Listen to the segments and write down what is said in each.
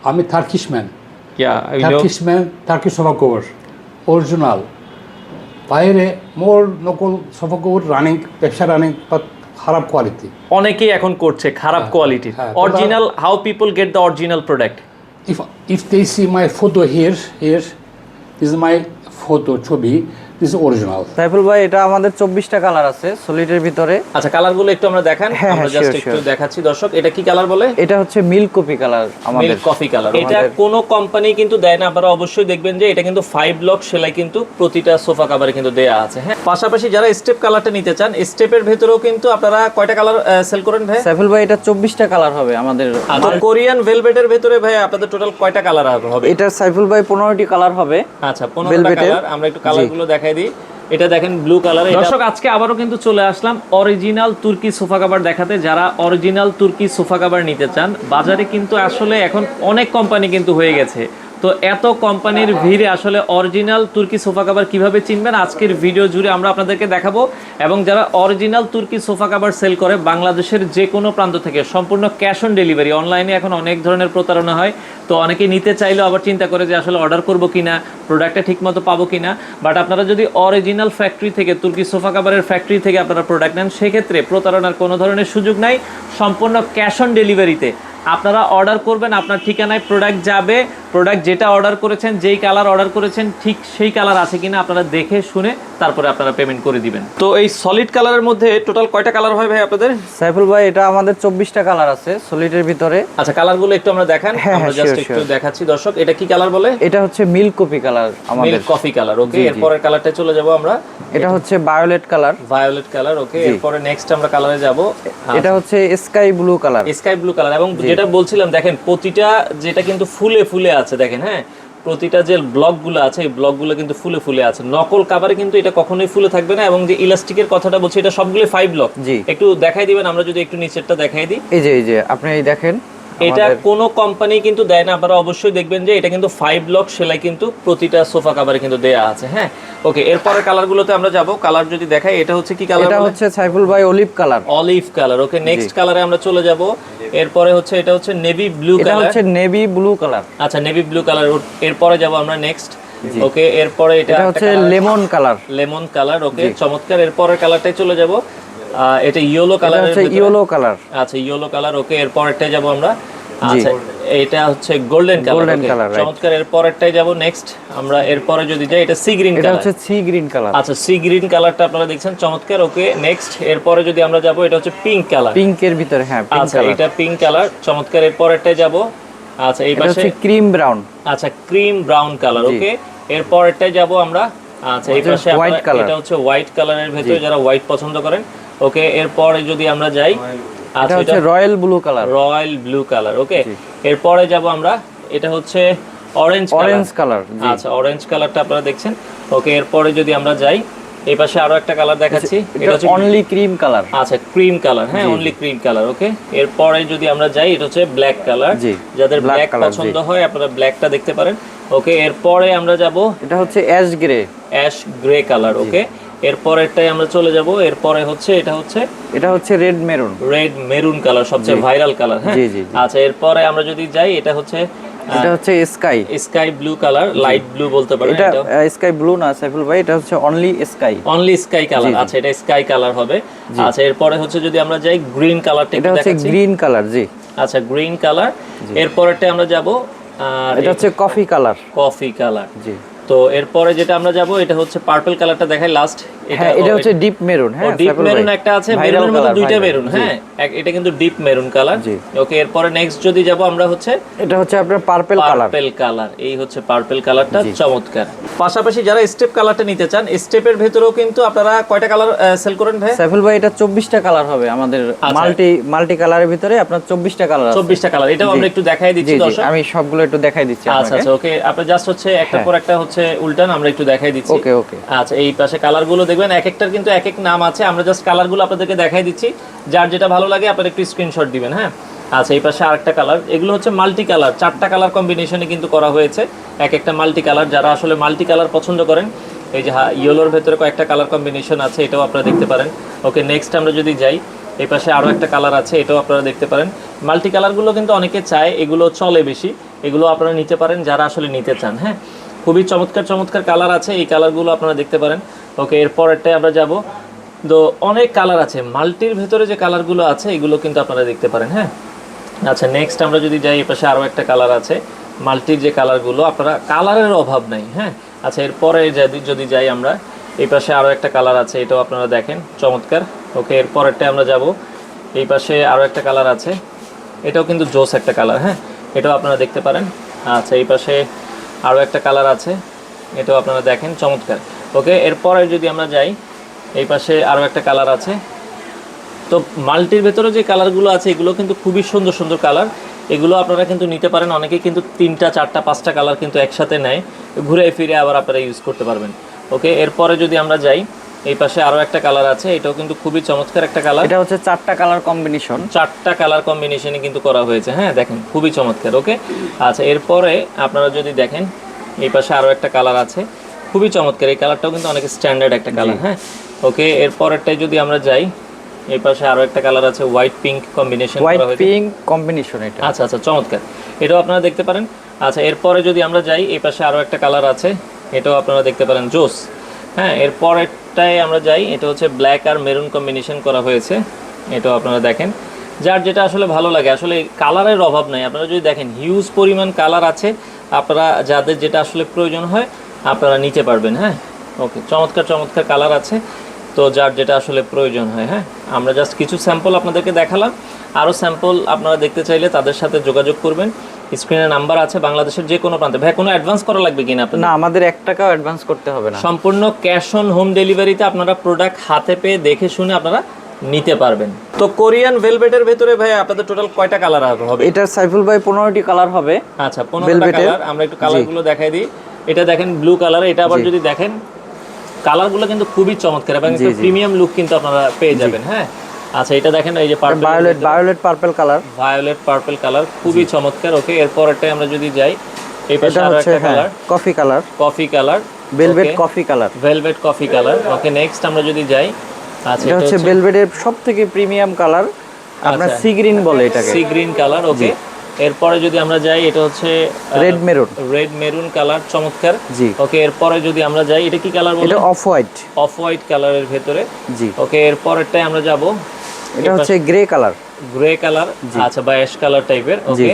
I'm a Turkish man. Yeah, I know. Turkish man, Turkish sofa cover, original. বাইরে মোর নকল sofa cover running ব্যবসা running but খারাপ quality অনেকেই এখন করছে খারাপ কোয়ালিটির হ্যাঁ, original how people get the original product if they see my photo here this is my photo ছবি this is original সাইফুল ভাই এটা আমাদের 24টা কালার আছে সলিডের ভিতরে। আচ্ছা কালারগুলো একটু আমরা দেখান হ্যাঁ, আমরা জাস্ট sure, একটু sure. দেখাচ্ছি দর্শক এটা কি কালার বলে এটা হচ্ছে মিল্ক কফি কালার আমাদের মিল্ক কফি কালার এটা কোনো কোম্পানি কিন্তু দেয় না আপনারা অবশ্যই দেখবেন যে এটা কিন্তু 5 ব্লক সেলাই কিন্তু প্রতিটা সোফা কভারে কিন্তু দেয়া আছে হ্যাঁ পাশাপাশি যারা স্টেপ কালারটা নিতে চান স্টেপের ভেতরেও কিন্তু আপনারা কয়টা কালার সেল করেন ভাই সাইফুল ভাই এটা 24টা কালার হবে আমাদের। আচ্ছা কোরিয়ান ভেলভেটের ভেতরে ভাই আপনাদের টোটাল কয়টা কালার হবে এটা সাইফুল ভাই 15টি কালার হবে। আচ্ছা 15টা কালার আমরা একটু কালারগুলো দেখাই দিই এটা দেখেন ব্লু কালার দর্শক আজকে আবারও কিন্তু চলে আসলাম অরিজিনাল তুর্কি সোফা কভার দেখাতে যারা অরিজিনাল তুর্কি সোফা কভার নিতে চান বাজারে কিন্তু আসলে এখন অনেক কোম্পানি কিন্তু হয়ে গেছে তো এত কোম্পানির ভিড়ে আসলে অরিজিনাল তুর্কি সোফা কভার কিভাবে চিনবেন আজকের ভিডিও জুড়ে আমরা আপনাদেরকে দেখাবো এবং যারা অরিজিনাল তুর্কি সোফা কভার সেল করে বাংলাদেশের যে কোনো প্রান্ত থেকে সম্পূর্ণ ক্যাশ অন ডেলিভারি অনলাইনে এখন অনেক ধরনের প্রতারণা হয় তো অনেকে নিতে চাইলেও আবার চিন্তা করে যে আসলে অর্ডার করবো কিনা প্রোডাক্টটা ঠিকমতো পাবো কিনা বাট আপনারা যদি অরিজিনাল ফ্যাক্টরি থেকে তুর্কি সোফা কভারের ফ্যাক্টরি থেকে আপনারা প্রোডাক্ট নেন সেক্ষেত্রে প্রতারণার কোনো ধরনের সুযোগ নাই সম্পূর্ণ ক্যাশ অন ডেলিভারিতে আপনারা অর্ডার করবেন আপনার ঠিকানায় প্রোডাক্ট যাবে প্রোডাক্ট যেটা অর্ডার করেছেন যেই কালার অর্ডার করেছেন ঠিক সেই কালার আছে কিনা আপনারা দেখে শুনে তারপরে আপনারা পেমেন্ট করে দিবেন তো এই সলিড কালারের মধ্যে টোটাল কয়টা কালার হয় ভাই আপনাদের সাইফুল ভাই এটা আমাদের 24টা কালার আছে সলিডের ভিতরে। আচ্ছা কালারগুলো একটু আমরা দেখান আমরা জাস্ট একটু দেখাচ্ছি দর্শক এটা কি কালার বলে এটা হচ্ছে মিল্ক কফি কালার আমাদের মিল্ক কফি কালার ওকে এরপরের কালারটা চলে যাব আমরা এটা হচ্ছে ভায়োলেট কালার ওকে এরপরে নেক্সট আমরা কালারে যাব এটা হচ্ছে স্কাই ব্লু কালার এবং যেটা বলছিলাম দেখেন প্রতিটা যেটা কিন্তু ফুলে ফুলে আছে দেখেন হ্যাঁ প্রতিটা যে ব্লকগুলো আছে এই ব্লকগুলো কিন্তু ফুলে ফুলে আছে নকল কভারে কিন্তু এটা কখনোই ফুলে থাকবে না এবং যে ইলাস্টিকের কথাটা বলছি এটা সবগুলো 5 ব্লক একটু দেখাই দিবেন আমরা যদি একটু নিচেরটা দেখাই দিই এই যে আপনি এই দেখেন এটা কোনো কোম্পানি কিন্তু দেয় না আপনারা অবশ্যই দেখবেন যে এটা কিন্তু 5 ব্লক সেলাই কিন্তু প্রতিটা সোফা কভারে কিন্তু দেয়া আছে হ্যাঁ ওকে এরপরে কালারগুলোতে আমরা যাব কালার যদি দেখাই এটা হচ্ছে কি কালার এটা হচ্ছে সাইফুল ভাই অলিভ কালার ওকে নেক্সট কালারে আমরা চলে যাব এরপরে হচ্ছে এটা হচ্ছে নেভি ব্লু কালার এটা হচ্ছে নেভি ব্লু কালার আচ্ছা নেভি ব্লু কালার এরপরে যাব আমরা নেক্সট ওকে এরপরে এটা হচ্ছে লেমন কালার ওকে চমৎকার এরপরের কালারটাই চলে যাব এটা ইয়েলো কালার আচ্ছা ইয়েলো কালার ওকে এরপরেরটাই যাব আমরা আচ্ছা এটা হচ্ছে গোল্ডেন কালার চমৎকার এরপরেরটাই যাব নেক্সট আমরা এরপরে যদি যাই এটা সি গ্রিন কালার হচ্ছে সি গ্রিন কালার আচ্ছা সি গ্রিন কালারটা আপনারা দেখছেন চমৎকার ওকে নেক্সট এরপরে যদি আমরা যাব এটা হচ্ছে পিঙ্ক কালার পিঙ্কের ভিতরে হ্যাঁ আচ্ছা এটা পিঙ্ক কালার চমৎকার এরপরেরটাই যাব আচ্ছা এই পাশে হচ্ছে ক্রিম ব্রাউন আচ্ছা ক্রিম ব্রাউন কালার ওকে এরপরেরটাই যাব আমরা আচ্ছা এই পাশে এটা হচ্ছে হোয়াইট কালারের ভিতরে যারা হোয়াইট পছন্দ করেন ওকে এরপরে যদি আমরা যাই এটা হচ্ছে রয়্যাল ব্লু কালার ওকে এরপরে যাব আমরা এটা হচ্ছে অরেঞ্জ কালার আচ্ছা অরেঞ্জ কালারটা আপনারা দেখছেন ওকে এরপরে যদি আমরা যাই এই পাশে আরো একটা কালার দেখাচ্ছি এটা হচ্ছে অনলি ক্রিম কালার আচ্ছা ক্রিম কালার হ্যাঁ অনলি ক্রিম কালার ওকে এরপরে যদি আমরা যাই এটা হচ্ছে ব্ল্যাক কালার যাদের ব্ল্যাক পছন্দ হয় আপনারা ব্ল্যাকটা দেখতে পারেন ওকে এরপরে আমরা যাব এটা হচ্ছে অ্যাশ গ্রে কালার ওকে এরপরেরটাই আমরা চলে যাব এরপরে হচ্ছে এটা হচ্ছে রেড মেরুন কালার সবচেয়ে ভাইরাল কালার হ্যাঁ আচ্ছা এরপরে আমরা যদি যাই এটা হচ্ছে sky blue colour light blue বলতে পারেন এটা স্কাই ব্লু না সাইফুল ভাই এটা হচ্ছে অনলি স্কাই কালার আচ্ছা এটা স্কাই কালার হবে আচ্ছা এরপরে হচ্ছে যদি আমরা যাই গ্রিন কালারটা এটা হচ্ছে গ্রিন কালার আচ্ছা গ্রিন কালার এরপরেরটা আমরা যাব আর এটা হচ্ছে কফি কালার তো এরপরে যেটা আমরা যাব এটা হচ্ছে পার্পল কালারটা দেখাই লাস্ট এটা হচ্ছে ডিপ মেরুন হ্যাঁ ডিপ মেরুন একটা আছে মেরুনের মধ্যে দুইটা মেরুন হ্যাঁ এটা কিন্তু ডিপ মেরুন কালার ওকে এরপরে নেক্সট যদি যাব আমরা হচ্ছে এটা হচ্ছে আপনার পার্পল কালার এই হচ্ছে পার্পল কালারটা চমৎকার পাশাপাশি যারা স্টেপ কালারটা নিতে চান স্টেপের ভেতরেও কিন্তু আপনারা কয়টা কালার সেল করেন ভাই সাইফুল ভাই এটা 24টা কালার হবে আমাদের মাল্টি কালারের ভিতরে আপনার 24টা কালার এটাও আমরা একটু দেখাই দিচ্ছি দর্শক আমি সবগুলো একটু দেখাই দিচ্ছি আচ্ছা ওকে আপনি জাস্ট হচ্ছে একটা পর একটা হচ্ছে উল্টান আমরা একটু দেখাই দিচ্ছি ওকে আচ্ছা এই পাশে কালারগুলো দেখবেন এক একটার কিন্তু এক এক নাম আছে আমরা জাস্ট কালারগুলো আপনাদেরকে দেখাই দিচ্ছি যার যেটা ভালো লাগে আপনারা একটু স্ক্রিনশট দিবেন হ্যাঁ আচ্ছা এই পাশে আরেকটা কালার এগুলো হচ্ছে মাল্টি কালার 4টা কালার কম্বিনেশনে কিন্তু করা হয়েছে এক একটা মাল্টি কালার যারা আসলে মাল্টি কালার পছন্দ করেন এই যে ইয়েলোর ভেতরে কয়েকটা কালার কম্বিনেশন আছে এটাও আপনারা দেখতে পারেন ওকে নেক্সট আমরা যদি যাই এই পাশে আরো একটা কালার আছে, এটাও আপনারা দেখতে পারেন। মাল্টি কালারগুলো কিন্তু অনেকে চায়, এগুলো চলে বেশি, এগুলো আপনারা নিতে পারেন যারা আসলে নিতে চান। হ্যাঁ, খুবই চমৎকার চমৎকার কালার আছে, এই কালারগুলো আপনারা দেখতে পারেন। ওকে, এরপরেরটাই আমরা যাব। তো অনেক কালার আছে, মাল্টির ভেতরে যে কালারগুলো আছে এগুলো কিন্তু আপনারা দেখতে পারেন। হ্যাঁ, আচ্ছা নেক্সট আমরা যদি যাই, এই পাশে আরও একটা কালার আছে, মাল্টির যে কালারগুলো, আপনারা কালারের অভাব নাই। হ্যাঁ, আচ্ছা এরপরে যদি যাই আমরা, এই পাশে আরও একটা কালার আছে, এটাও আপনারা দেখেন চমৎকার। ওকে, এরপরেরটায় আমরা যাব। এই পাশে আরও একটা কালার আছে, এটাও কিন্তু জোস একটা কালার। হ্যাঁ, এটাও আপনারা দেখতে পারেন। আচ্ছা এই পাশে আরও একটা কালার আছে, এটাও আপনারা দেখেন চমৎকার। ওকে, এরপরে যদি আমরা যাই, এই পাশে আরও একটা কালার আছে। তো মাল্টির ভেতরে যে কালারগুলো আছে এগুলো কিন্তু খুবই সুন্দর সুন্দর কালার, এগুলো আপনারা কিন্তু নিতে পারেন। অনেকেই কিন্তু 3টা 4টা 5টা কালার কিন্তু একসাথে নেয়, ঘুরে ফিরে আবার আপনারা ইউজ করতে পারবেন। ওকে, এরপরে যদি আমরা যাই, এই পাশে আরও একটা কালার আছে, এটাও কিন্তু খুবই চমৎকার একটা কালার। এটা হচ্ছে 4টা কালার কম্বিনেশন, 4টা কালার কম্বিনেশনে কিন্তু করা হয়েছে। হ্যাঁ, দেখেন খুবই চমৎকার। ওকে, আচ্ছা এরপরে আপনারা যদি দেখেন, এই পাশে আরও একটা কালার আছে, খুবই চমৎকার, এই কালারটাও কিন্তু অনেক স্ট্যান্ডার্ড একটা কালার। হ্যাঁ, ওকে, এরপরেরটাই যদি আমরা যাই, এই পাশে আরও একটা কালার আছে, হোয়াইট পিঙ্ক কম্বিনেশন করা হয়েছে, পিঙ্ক কম্বিনেশন এটা। আচ্ছা আচ্ছা চমৎকার, এটাও আপনারা দেখতে পারেন। আচ্ছা এরপরে যদি আমরা যাই, এই পাশে আরও একটা কালার আছে, এটাও আপনারা দেখতে পারেন জোস। হ্যাঁ, এরপরেরটায় আমরা যাই, এটা হচ্ছে ব্ল্যাক আর মেরুন কম্বিনেশন করা হয়েছে, এটাও আপনারা দেখেন। যার যেটা আসলে ভালো লাগে, আসলে কালারের অভাব নাই। আপনারা যদি দেখেন হিউজ পরিমাণ কালার আছে, আপনারা যাদের যেটা আসলে প্রয়োজন হয় আপনারা নিতে পারবেন। হ্যাঁ, ওকে, চমৎকার চমৎকার কালার আছে, তো যার যেটা আসলে প্রয়োজন হয়। হ্যাঁ, আমরা জাস্ট কিছু স্যাম্পল আপনাদেরকে দেখালাম, আরও স্যাম্পল আপনারা দেখতে চাইলে তাদের সাথে যোগাযোগ করবেন। স্ক্রিনে নাম্বার আছে, বাংলাদেশের যে কোনো প্রান্তে। ভাই কোনো অ্যাডভান্স করা লাগবে কিনা আপনাদের? না, আমাদের 1 টাকাও অ্যাডভান্স করতে হবে না, সম্পূর্ণ ক্যাশ অন হোম ডেলিভারিতে আপনারা প্রোডাক্ট হাতে পেয়ে দেখে শুনে আপনারা নিতে পারবেন। তো কোরিয়ান ভেলভেটের ভেতরে ভাই আপনাদের টোটাল কয়টা কালার হবে? এটার সাইফুল ভাই 15টি কালার হবে। আচ্ছা 15টা কালার, আমরা একটু কালারগুলো দেখাই দিই। এটা দেখেন ব্লু কালার, এটা আবার যদি দেখেন কালারগুলো কিন্তু খুবই চমৎকার এবং একটা প্রিমিয়াম লুক কিন্তু আপনারা পেয়ে যাবেন। হ্যাঁ, আচ্ছা এটা দেখেন, এই যে violet purple colour, violet purple colour খুবই চমৎকার। ওকে, এরপরটাই আমরা যদি যাই, এই পাশে আরো একটা colour, coffee colour, velvet coffee colour, velvet coffee colour. Okay, next আমরা যদি যাই, আচ্ছা এটা হচ্ছে ভেলভেটের সবথেকে প্রিমিয়াম কালার, আপনার সি গ্রিন বলে এটাকে, সি গ্রিন কালার। ওকে, এরপরে যদি আমরা যাই, এটা হচ্ছে রেড মেরুন কালার, চমৎকার। জি, ওকে, এরপরে যদি আমরা যাই, এটা কি কালার বলে? এটা অফ হোয়াইট কালারের ভেতরে। জি, ওকে, এরপরেরটাই আমরা যাব, এটা হচ্ছে গ্রে কালার, আচ্ছা বা অ্যাশ কালার টাইপের। ওকে,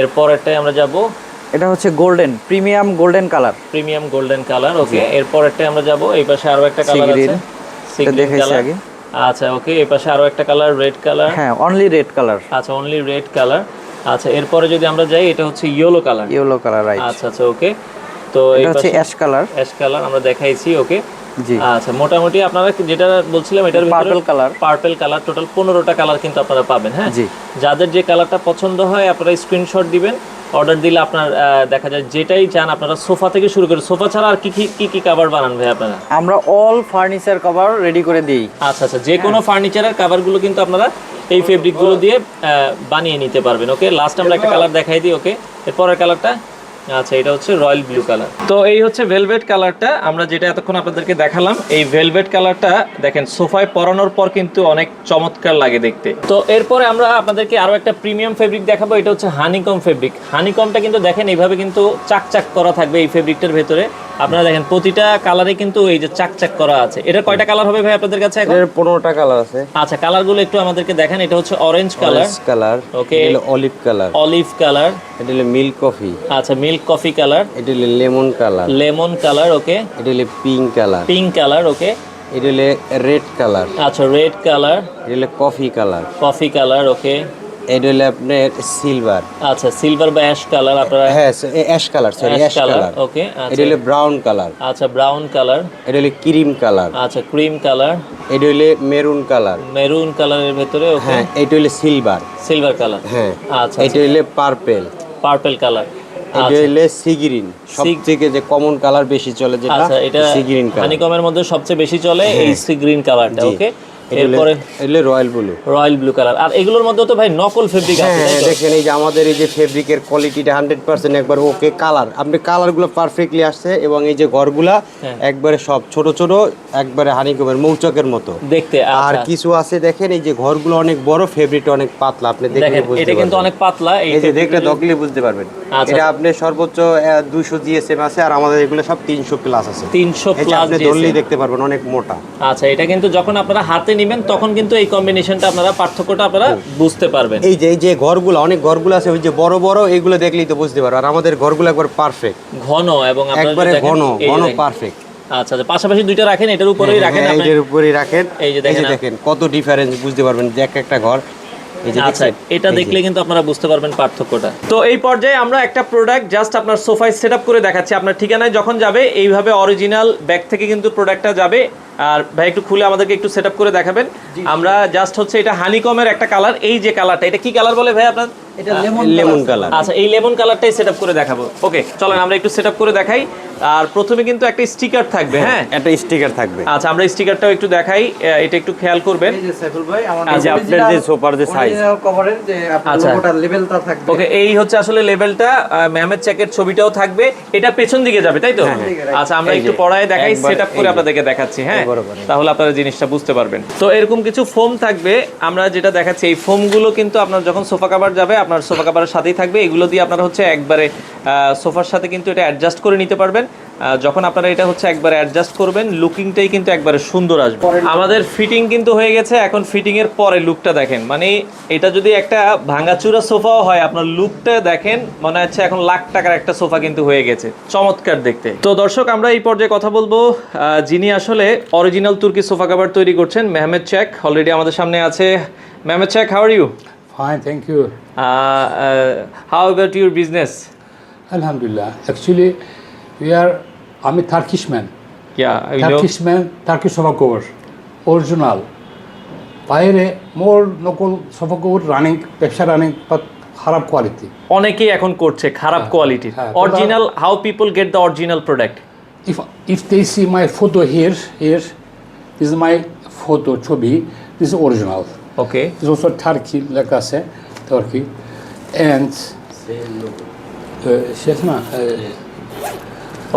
এরপরেরটাই আমরা যাব, এটা হচ্ছে প্রিমিয়াম গোল্ডেন কালার। ওকে, এরপরেরটাই আমরা যাব, এই পাশে আরো একটা কালার আছে, সি গ্রিন কালার। আচ্ছা ওকে, এই পাশে আরো একটা কালার, রেড কালার। হ্যাঁ, অনলি রেড কালার। আচ্ছা, অনলি রেড কালার। আচ্ছা, এরপরে যদি আমরা যাই, এটা হচ্ছে ইয়েলো কালার, রাইট। আচ্ছা আচ্ছা, ওকে, তো এই হচ্ছে অ্যাশ কালার আমরা দেখাইছি। ওকে, জি, আচ্ছা মোটামুটি আপনারা যেটা বলছিলাম এটার পার্পল কালার, টোটাল 15টা কালার কিন্তু আপনারা পাবেন। হ্যাঁ, যাদের যে কালারটা পছন্দ হয় আপনারা স্ক্রিনশট দিবেন, অর্ডার দিলে আপনার দেখা যায় যেটাই চান আপনারা, সোফা থেকে শুরু করে, সোফা ছাড়া আর কি কভার বানান ভাই আপনারা? আমরা অল ফার্নিচার কভার রেডি করে দিই। আচ্ছা আচ্ছা, যে কোনো ফার্নিচারের কভারগুলো কিন্তু আপনারা এই ফেব্রিকগুলো দিয়ে বানিয়ে নিতে পারবেন। ওকে, লাস্ট আমরা একটা কালার দেখাই দিই। ওকে, এরপরের কালারটা, আচ্ছা এটা হচ্ছে রয়্যাল ব্লু কালার। তো এই হচ্ছে ভেলভেট কালারটা, আমরা যেটা এতক্ষণ আপনাদেরকে দেখালাম। এই ভেলভেট কালারটা দেখেন সোফায় পরানোর পর কিন্তু অনেক চমৎকার লাগে দেখতে। তো এরপরে আমরা আপনাদেরকে আরো একটা প্রিমিয়াম ফেব্রিক দেখাবো, এটা হচ্ছে হানিকম ফেব্রিক। হানিকমটা কিন্তু দেখেন এইভাবে কিন্তু চাকচাক করা থাকবে এই ফেব্রিকটার ভেতরে। আপনারা দেখেন প্রতিটা কালারে কিন্তু এই যে চাকচাক করা আছে। এটা কয়টা কালার হবে ভাই আপনাদের কাছে? এর 15টা কালার আছে। আচ্ছা, কালারগুলো একটু আমাদেরকে দেখেন। এটা হচ্ছে অরেঞ্জ কালার, ওকে, এটা হলো অলিভ কালার, এটা হলো মিল্ক কফি, আচ্ছা মিল্ক কফি কালার, এটা হলো লেমন কালার, ওকে, এটা হলো পিঙ্ক কালার, ওকে, এটা হলো রেড কালার, আচ্ছা রেড কালার, এটা হলো কফি কালার, ওকে, এটা হলো আপনার সিলভার, আচ্ছা সিলভার বা অ্যাশ কালার, আপনারা হ্যাঁ অ্যাশ কালার, ওকে, এটা হলো ব্রাউন কালার, আচ্ছা ব্রাউন কালার, এটা হলো ক্রিম কালার, আচ্ছা ক্রিম কালার, এটা হলো মেরুন কালারের ভিতরে, ওকে, হ্যাঁ এটা হলো সিলভার কালার, হ্যাঁ, আচ্ছা এটা হলো পার্পল কালার, এটা হলো সি গ্রিন, সবথেকে যে কমন কালার বেশি চলে যেটা, আচ্ছা এটা সি গ্রিন কালার, হানিকমের মধ্যে সবচেয়ে বেশি চলে এই সি গ্রিন কালারটা। ওকে, এরপরে এগুলো royal blue. Royal blue colour. আর এগুলোর মধ্যে তো ভাই নকল ফেব্রিক আছে, হ্যাঁ তাই তো? দেখেন এই যে আমাদের এই যে ফেব্রিকের কোয়ালিটিটা 100% একবার ওকে কালার, আপনি কালারগুলো পারফেক্টলি আসছে এবং এই যে ঘরগুলা একবারে সব ছোট ছোট একবারে হানিকমের মৌচাকের মতো দেখতে। আর আচ্ছা কিছু আছে দেখেন এই যে ঘরগুলো অনেক বড়, ফেব্রিকটা অনেক পাতলা, আপনি দেখলে দেখেন বুঝতে এটা কিন্তু পারবেন। অনেক পাতলা, এই যে দেখলে দকলে বুঝতে পারবেন। আচ্ছা। এটা আপনি সর্বোচ্চ 200 জিএসএম আছে আর আমাদের এগুলো সব 300 প্লাস আছে। 300 এই যে প্লাস আপনি ধরলেই দেখতে পারবেন অনেক মোটা। আচ্ছা, এটা কিন্তু যখন আপনারা হাতে নেবেন তখন কিন্তু এই কম্বিনেশনটা আপনারা পার্থক্যটা আপনারা বুঝতে পারবেন। এই যে ঘরগুলো অনেক ঘরগুলো আছে ওই যে বড় বড়, এইগুলো দেখলেই তো বুঝতে পারবেন। আর আমাদের ঘরগুলো একবার পারফেক্ট, ঘন এবং আপনারা একবারে দেখেন, ঘন এই যে ঘন দেখেন। পারফেক্ট। আচ্ছা আচ্ছা, পাশাপাশি দুইটা রাখেন, এটার উপরেই রাখেন আপনি। এটার উপরেই রাখেন। এই যে দেখেন কত ডিফারেন্স বুঝতে পারবেন যে একটা ঘর। এই যে আচ্ছা, দেখছেন? এটা এই যে। দেখলে কিন্তু আপনারা বুঝতে পারবেন পার্থক্যটা। তো এই পর্যায়ে আমরা একটা প্রোডাক্ট জাস্ট আপনার সোফায় সেটআপ করে দেখাচ্ছি। আপনার ঠিকানায় যখন যাবে এইভাবে অরিজিনাল ব্যাগ থেকে কিন্তু প্রোডাক্টটা যাবে। আর ভাই একটু খুলে আমাদেরকে একটু সেটআপ করে দেখাবেন। আমরা জাস্ট হচ্ছে এটা হানিকমের একটা কালার, এই যে কালারটা, এটা কি কালার বলে ভাই আপনার? এটা লেমন কালার। আচ্ছা, এই লেমন কালারটাই সেটআপ করে দেখাবো। ওকে, চলেন আমরা একটু সেটআপ করে দেখাই। আর প্রথমে কিন্তু একটা স্টিকার থাকবে, হ্যাঁ একটা স্টিকার থাকবে। আচ্ছা, আমরা স্টিকারটাও একটু দেখাই, এটা একটু খেয়াল করবেন। এই যে সাইফুল ভাই আমাদের এই যে আপনার যে সোফার যে সাইজ, অরিজিনাল কভারের যে আপনার আচ্ছা। লোগোটা লেভেলটা থাকবে। ওকে, এই হচ্ছে আসলে লেভেলটা, মেহমেদ চেকের ছবিটাও থাকবে, এটা পেছন দিকে যাবে, তাই তো? আচ্ছা, আমরা এই একটু যে, পড়ায় দেখাই, একবার সেটআপ করে এই যে। আপনাদেরকে দেখাচ্ছি, হ্যাঁ, বরাবর। তাহলে আপনারা জিনিসটা বুঝতে পারবেন। তো এরকম কিছু ফোম থাকবে, আমরা যেটা দেখাচ্ছি এই ফোমগুলো কিন্তু আপনার যখন সোফা কভার যাবে আপনার সোফা কভারের সাথেই থাকবে। এগুলো দিয়ে আপনারা হচ্ছে একবারে সোফার সাথে কিন্তু এটা অ্যাডজাস্ট করে নিতে পারবেন। যখন আপনারা এটা হচ্ছে একবারে অ্যাডজাস্ট করবেন, লুকিংটাই কিন্তু একবারে সুন্দর আসবে। আমাদের ফিটিং কিন্তু হয়ে গেছে, এখন ফিটিং এর পরে লুকটা দেখেন, মানে এটা যদি একটা ভাঙাচুরা সোফাও হয়, আপনার লুকটা দেখেন মনে হচ্ছে এখন লাখ টাকার একটা সোফা কিন্তু হয়ে গেছে, চমৎকার দেখতে। তো দর্শক, আমরা এই পর্যায়ে কথা বলবো যিনি আসলে অরিজিনাল তুর্কি সোফা কভার তৈরি করছেন, মেহমেদ চেক অলরেডি আমাদের সামনে আছে। মেহমেদ চেক, how are you? Fine, thank you. How about your business? Alhamdulillah. Actually, I'm a Turkish man. Yeah, I know. Turkish man, Turkish sofa cover, original. বাইরে মোর নকল সোফা কভার রানিং, ব্যবসা running, but খারাপ quality. অনেকেই এখন করছে খারাপ কোয়ালিটির। হ্যাঁ, original, how people get the original product? If they see my photo here, this is my photo, ছবি, this is original. Okay, This is also Turkey, লেখা আছে, Turkey. And শেষ না,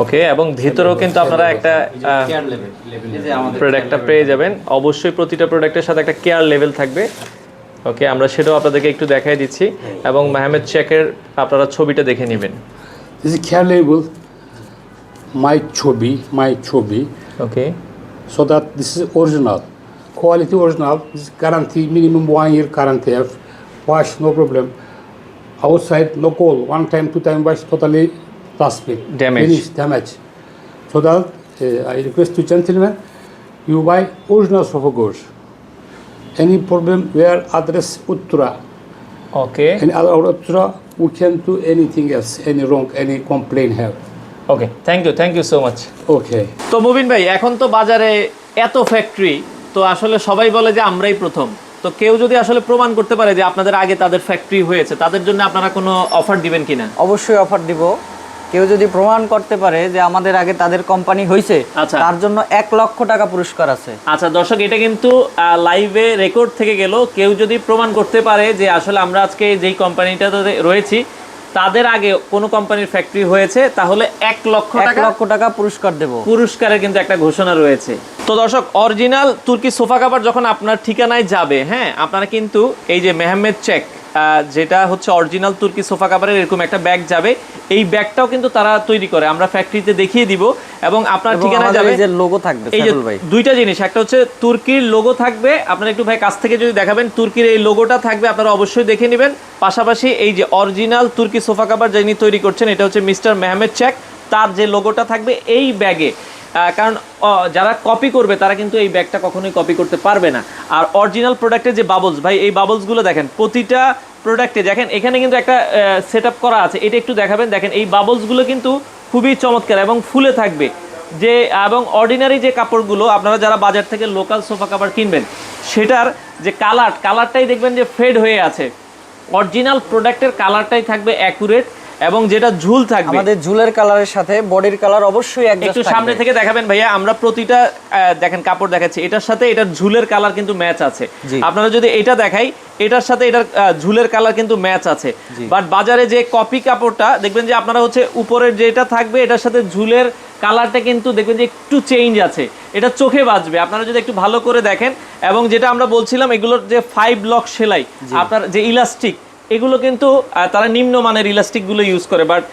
ওকে, এবং ভিতরেও কিন্তু আপনারা একটা এই যে আমাদের প্রোডাক্টটা পেয়ে যাবেন। অবশ্যই প্রতিটা প্রোডাক্টের সাথে একটা কেয়ার লেভেল থাকবে। ওকে, আমরা সেটাও আপনাদেরকে একটু দেখাই দিচ্ছি এবং মেহমেদ চেকের আপনারা ছবিটা দেখে নেবেন। this is care label, my ছবি, ওকে, so that this is original. Quality original, this is guarantee, minimum 1 year guarantee have. Wash, no problem. Outside, no call, 1 time, 2 time wash, totally plastic. Damage. Finish, damage. So that, I request to gentlemen, you buy original sofa covers. Any problem, where address Uttura. Okay, Any other Uttura, we can do anything else, any wrong, any complaint have. Okay, thank you so much. Okay. তো মুবিন ভাই, এখন তো বাজারে এত factory, তো আসলে সবাই বলে যে আমরাই প্রথম। তো কেউ যদি আসলে প্রমাণ করতে পারে যে আপনাদের আগে তাদের ফ্যাক্টরি হয়েছে, তাদের জন্য আপনারা কোনো অফার দিবেন কিনা? অবশ্যই অফার দিব। কেউ যদি প্রমাণ করতে পারে যে আমাদের আগে তাদের কোম্পানি হয়েছে, আচ্ছা। তার জন্য 1 লক্ষ টাকা পুরস্কার আছে। আচ্ছা দর্শক, এটা কিন্তু লাইভে রেকর্ড থেকে গেল। কেউ যদি প্রমাণ করতে পারে যে আসলে আমরা আজকে যেই কোম্পানিটাতে রয়েছি তাদের আগে কোনো কোম্পানির ফ্যাক্টরি হয়েছে, তাহলে 1 লক্ষ 1 লক্ষ টাকা পুরস্কার দেব। পুরস্কারের কিন্তু একটা ঘোষণা রয়েছে। তো দর্শক, অরিজিনাল তুর্কি সোফা কভার যখন আপনার ঠিকানায় যাবে, হ্যাঁ, আপনারা কিন্তু এই যে মেহমেদ চেক, যেটা হচ্ছে অরিজিনাল তুর্কি সোফা কভারের এরকম একটা ব্যাগ যাবে। এই ব্যাগটাও কিন্তু তারা তৈরি করে, আমরা ফ্যাক্টরিতে দেখিয়ে দিব। এবং আপনার ঠিকানায় যাবে, এই যে লোগো থাকবে এই যে সাইফুল ভাই, দুইটা জিনিস, একটা হচ্ছে তুর্কির লোগো থাকবে, আপনারা একটু ভাই কাছ থেকে যদি দেখাবেন, তুর্কির এই লোগোটা থাকবে, আপনারা অবশ্যই দেখে নেবেন। পাশাপাশি এই যে অরিজিনাল তুর্কি সোফা কভার যিনি তৈরি করছেন, এটা হচ্ছে মিস্টার মেহমেদ চেক, তার যে লোগোটা থাকবে এই ব্যাগে। কারণ যারা কপি করবে তারা কিন্তু এই ব্যাগটা কখনোই কপি করতে পারবে না। আর অরিজিনাল প্রোডাক্টের যে বাবলস, ভাই এই বাবলসগুলো দেখেন, প্রতিটা প্রোডাক্টে দেখেন এখানে কিন্তু একটা সেট আপ করা আছে, এটা একটু দেখাবেন। দেখেন এই বাবলসগুলো কিন্তু খুবই চমৎকার এবং ফুলে থাকবে। যে এবং অর্ডিনারি যে কাপড়গুলো আপনারা যারা বাজার থেকে লোকাল সোফা কাভার কিনবেন, সেটার যে কালারটাই দেখবেন যে ফেড হয়ে আছে। অরিজিনাল প্রোডাক্টের কালারটাই থাকবে অ্যাকুরেট এবং যেটা ঝুল থাকবে আমাদের ঝুলের কালারের সাথে বডির কালার অবশ্যই একটু সামনে থেকে দেখাবেন ভাইয়া, আমরা প্রতিটা দেখেন কাপড় দেখাচ্ছি, এটার সাথে এটার ঝুলের কালার কিন্তু ম্যাচ আছে। আপনারা যদি এটা দেখাই, এটার সাথে এটার ঝুলের কালার কিন্তু ম্যাচ আছে। বাট বাজারে যে কপি কাপড়টা দেখবেন যে আপনারা হচ্ছে উপরের যেটা থাকবে এটার সাথে ঝুলের কালারটা কিন্তু দেখবেন যে একটু চেঞ্জ আছে, এটা চোখে বাজবে আপনারা যদি একটু ভালো করে দেখেন। এবং যেটা আমরা বলছিলাম এগুলোর যে 5 ব্লক সেলাই, আপনার যে ইলাস্টিক, এগুলো কিন্তু তারা নিম্নমানের ইলাস্টিকগুলো ইউজ করে, বাট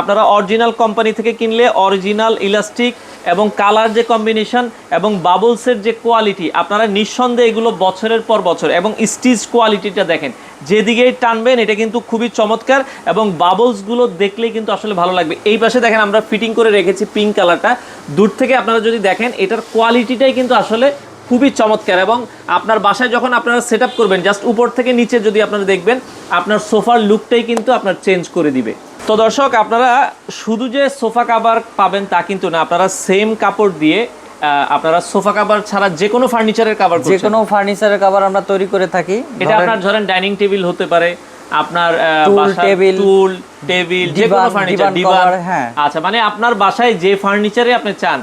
আপনারা অরিজিনাল কোম্পানি থেকে কিনলে অরিজিনাল ইলাস্টিক এবং কালার যে কম্বিনেশন এবং বাবলসের যে কোয়ালিটি, আপনারা নিঃসন্দেহে এগুলো বছরের পর বছর, এবং স্টিচ কোয়ালিটিটা দেখেন, যেদিকেই টানবেন এটা কিন্তু খুবই চমৎকার, এবং বাবলসগুলো দেখলেই কিন্তু আসলে ভালো লাগবে। এই পাশে দেখেন আমরা ফিটিং করে রেখেছি পিঙ্ক কালারটা, দূর থেকে আপনারা যদি দেখেন এটার কোয়ালিটিটাই কিন্তু আসলে খুবই চমৎকার। এবং আপনার বাসায় যখন আপনারা সেট আপ করবেন, জাস্ট উপর থেকে নিচে যদি আপনারা দেখবেন, আপনার সোফার লুকটাই কিন্তু আপনার চেঞ্জ করে দিবে। তো দর্শক, আপনারা শুধু যে সোফা কাভার পাবেন তা কিন্তু না, আপনারা সেম কাপড় দিয়ে আপনারা সোফা কাভার ছাড়া যে কোনো ফার্নিচারের কাভার, যে কোনো ফার্নিচারের কাভার আমরা তৈরি করে থাকি। এটা আপনার ধরেন ডাইনিং টেবিল হতে পারে, আপনার টুল টেবিল যে কোনো ফার্নিচার, ডিভান। আচ্ছা, মানে আপনার বাসায় যে ফার্নিচারে আপনি চান,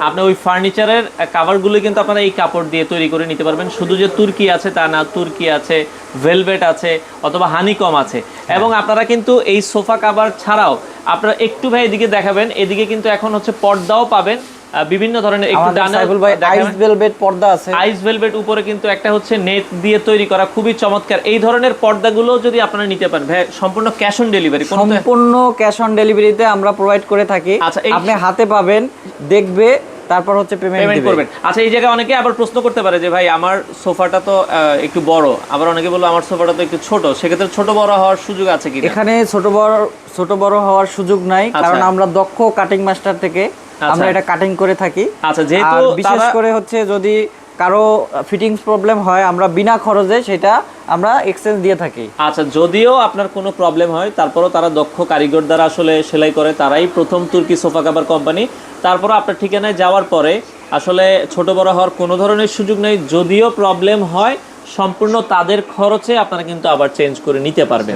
আপনি ওই ফার্নিচারের কাভারগুলো কিন্তু আপনারা এই কাপড় দিয়ে তৈরি করে নিতে পারবেন। শুধু যে তুর্কি আছে তা না, তুর্কি আছে, ভেলভেট আছে, অথবা হানিকম আছে। এবং আপনারা কিন্তু এই সোফা কাভার ছাড়াও আপনারা একটু ভাই এদিকে দেখাবেন, এদিকে কিন্তু এখন হচ্ছে পর্দাও পাবেন বিভিন্ন ধরনের। একটু আইস ভেলভেট পর্দা আছে, আইস ভেলভেট উপরে কিন্তু একটা হচ্ছে নেট দিয়ে তৈরি করা, খুবই চমৎকার। এই ধরনের পর্দাগুলো যদি আপনারা নিতে পারেন ভাই, সম্পূর্ণ ক্যাশ অন ডেলিভারি, সম্পূর্ণ ক্যাশ অন ডেলিভারিতে আমরা প্রোভাইড করে থাকি। আচ্ছা, আপনি হাতে পাবেন, দেখবে, তারপর হচ্ছে পেমেন্ট করবেন। আচ্ছা, এই জায়গায় অনেকে আবার প্রশ্ন করতে পারে যে ভাই আমার সোফাটা তো একটু বড়, আবার অনেকে বললো আমার সোফাটা তো একটু ছোট, সেক্ষেত্রে ছোট বড় হওয়ার সুযোগ আছে কি? এখানে ছোট বড় হওয়ার সুযোগ নাই, কারণ আমরা দক্ষ কাটিং মাস্টার থেকে আমরা এটা কাটিং করে থাকি। আচ্ছা, যেহেতু বিশেষ করে হচ্ছে যদি কারো ফিটিংস প্রবলেম হয়, আমরা বিনা খরচে সেটা আমরা এক্সচেঞ্জ দিয়ে থাকি। আচ্ছা, যদিও আপনার কোনো প্রবলেম হয়, তারপরও তারা দক্ষ কারিগর দ্বারা আসলে সেলাই করে, তারাই প্রথম তুর্কি সোফা কাভার কোম্পানি। তারপরও আপনার ঠিকানায় যাওয়ার পরে আসলে ছোট বড় হওয়ার কোনো ধরনের সুযোগ নেই। যদিও প্রবলেম হয়, সম্পূর্ণ তাদের খরচে আপনারা কিন্তু আবার চেঞ্জ করে নিতে পারবেন।